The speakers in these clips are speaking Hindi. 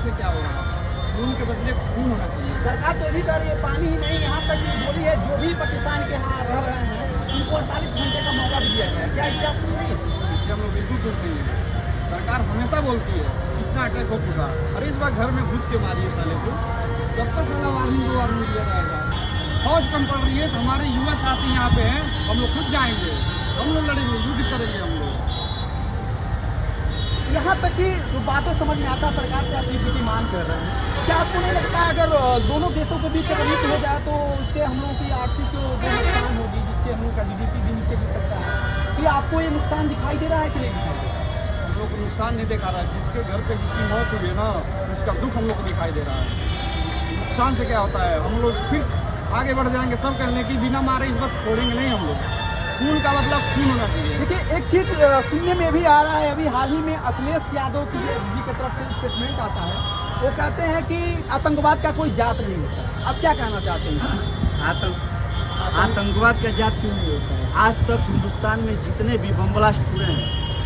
इससे क्या होगा? खून के बदले खून होना चाहिए। सरकार तो भी कह रही है पानी ही नहीं, यहाँ तक कि बोली है जो भी पाकिस्तान के यहाँ रह रहे हैं उनको 48 घंटे का मौका भी दिया गया है। क्या इससे आप खुश नहीं है? इससे हम लोग बिल्कुल खुश नहीं है। सरकार हमेशा बोलती है इतना अटैक हो चुका, अरे इस बार घर में घुस के मारिए साले को, जब तक साला वार्निंग दो आदमी दिया जाएगा। फौज कम पड़ रही है तो हमारे युवा साथी यहाँ पे हैं, हम लोग खुद जाएंगे, हम लोग लड़ेंगे, युद्ध करेंगे हम लोग। यहाँ तक कि जो बातें समझ में आता है सरकार से आप की मांग कर रहे हैं, क्या आपको नहीं लगता है अगर दोनों देशों के बीच अगर युद्ध हो जाए तो इससे हम लोगों की आर्थिक जो नुकसान होगी, जिससे हम लोग का GDP भी नीचे गिर सकता है, तो आपको ये नुकसान दिखाई दे रहा है कि नहीं दिखाई दे रहा है? हम लोग को नुकसान नहीं दिखा रहा है, जिसके घर पे जिसकी मौत हुई है ना उसका दुख हम लोग को दिखाई दे रहा है। नुकसान से क्या होता है, हम लोग फिर आगे बढ़ जाएंगे, सब कहने की बिना मारे इस बार छोड़ेंगे नहीं हम लोग। खून का मतलब खून होना चाहिए। देखिए एक चीज सुनने में भी आ रहा है, अभी हाल ही में अखिलेश यादव की जी की तरफ से स्टेटमेंट आता है, वो कहते हैं कि आतंकवाद का कोई जात नहीं होता। आप क्या कहना चाहते हैं? आतंकवाद का जात क्यों नहीं होता है? आज तक हिंदुस्तान में जितने भी बम ब्लास्ट हुए हैं,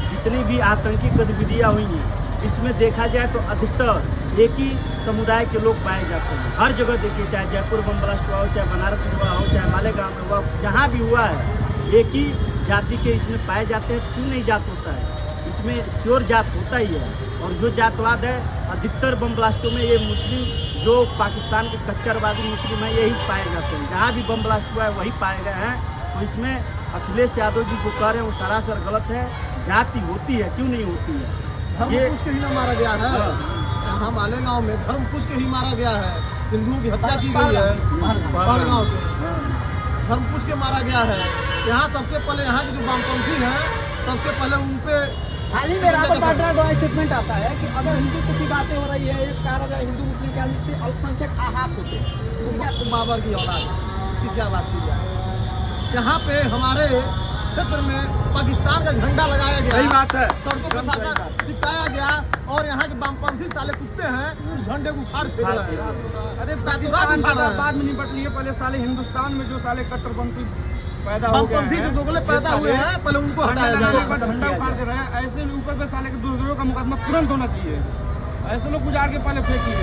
जितनी भी आतंकी गतिविधियां हुई हैं, इसमें देखा जाए तो अधिकतर एक ही समुदाय के लोग पाए जाते हैं। हर जगह देखिए, चाहे जयपुर बम ब्लास्ट हुआ हो, चाहे बनारस में हुआ हो, चाहे मालेगांव में हुआ, जहाँ भी हुआ है एक ही जाति के इसमें पाए जाते हैं। क्यों नहीं जात होता है? इसमें श्योर जात होता ही है। और जो जातवाद है, अधिकतर बम ब्लास्टों में ये मुस्लिम जो पाकिस्तान के कट्टरवादी मुस्लिम है यही पाए जाते हैं। जहाँ भी बम ब्लास्ट हुआ है वही पाए गए हैं। तो इसमें अखिलेश यादव जी जो कह रहे हैं वो सरासर गलत है। जाति होती है, क्यों नहीं होती है? धर्म पूछ के ही ना मारा गया है। यहाँ मालेगांव में धर्म पूछ के ही मारा गया है, हिंदुओं की हत्या की गई है पहलगांव से, धर्म पूछ के मारा गया है। यहाँ सबसे पहले यहाँ के जो वामपंथी हैं सबसे पहले उन पे हाल ही में राहुल वाड्रा द्वारा स्टेटमेंट आता है कि अगर हिंदुत्व की बातें हो रही है, कहा जाए हिंदू मुस्लिम के इससे अल्पसंख्यक आहत होते हैं। बाबर की औलाद है, उसकी क्या बात की जाए? यहाँ पे हमारे क्षेत्र में पाकिस्तान का झंडा लगाया गया, सही बात है, सड़कों पर साटा चिपकाया गया, और यहाँ के वामपंथी साले कुत्ते हैं उस झंडे को उखाड़ फेंक रहे हैं। अरे पाकिस्तान बाद में निपट लिए, पहले साले हिंदुस्तान में जो साले कट्टरपंथी पैदा हो गए वामपंथी जो दोगले पैदा हुए हैं पहले उनको हटाया जाए। झंडा उखाड़ दे रहे हैं। ऐसे ऊपर पे साले के दुर्जों का मुकदमा तुरंत होना चाहिए। ऐसे लोग गुजार के पहले फेंकिए।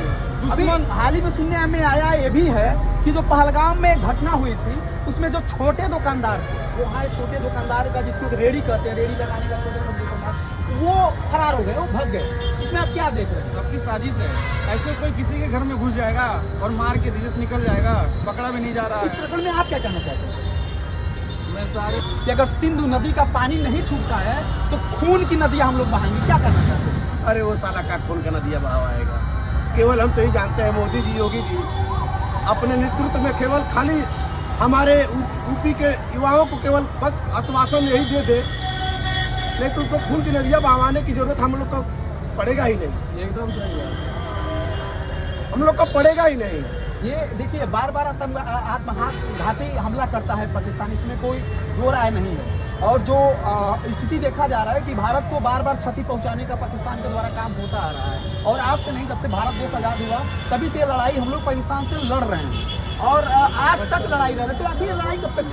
अभी हाल ही में सुनने में आया ये भी है कि जो पहलगाम में घटना हुई थी उसमें जो छोटे दुकानदार थे, वो वहाँ छोटे दुकानदार का जिसको रेडी कहते हैं, रेडी लगाने का छोटे दुकानदार, वो फरार हो गए, वो भाग गए। इसमें आप क्या देख रहे हैं? सबकी साजिश है। ऐसे कोई किसी के घर में घुस जाएगा और मार के धीरे से निकल जाएगा, पकड़ा भी नहीं जा रहा। इस प्रकरण में आप क्या कहना चाहते हैं? मैं सारे कि अगर सिंधु नदी का पानी नहीं छूटता है तो खून की नदियां हम लोग बहाएंगे, क्या करना चाहते हैं? अरे वो साला का खून का नदिया बहाव आएगा। केवल हम तो ही जानते हैं, मोदी जी योगी जी अपने नेतृत्व में केवल खाली हमारे यूपी के युवाओं को केवल बस आश्वासन यही दे दे, नहीं तो उसको खून की नदियां बहाने की जरूरत हम लोग को पड़ेगा ही नहीं। एकदम सही है, हम लोग को पड़ेगा ही नहीं। ये देखिए बार बार आत्मघाती हमला करता है पाकिस्तान, इसमें कोई दो राय नहीं है। और जो स्थिति देखा जा रहा है कि भारत को बार बार क्षति पहुंचाने का पाकिस्तान के द्वारा काम होता आ रहा है। और आज से नहीं, जब से भारत देश आज़ाद हुआ तभी से ये लड़ाई हम लोग पाकिस्तान से लड़ रहे हैं और आज तक लड़ाई रह रहे हैं। तो आखिर ये लड़ाई कब तक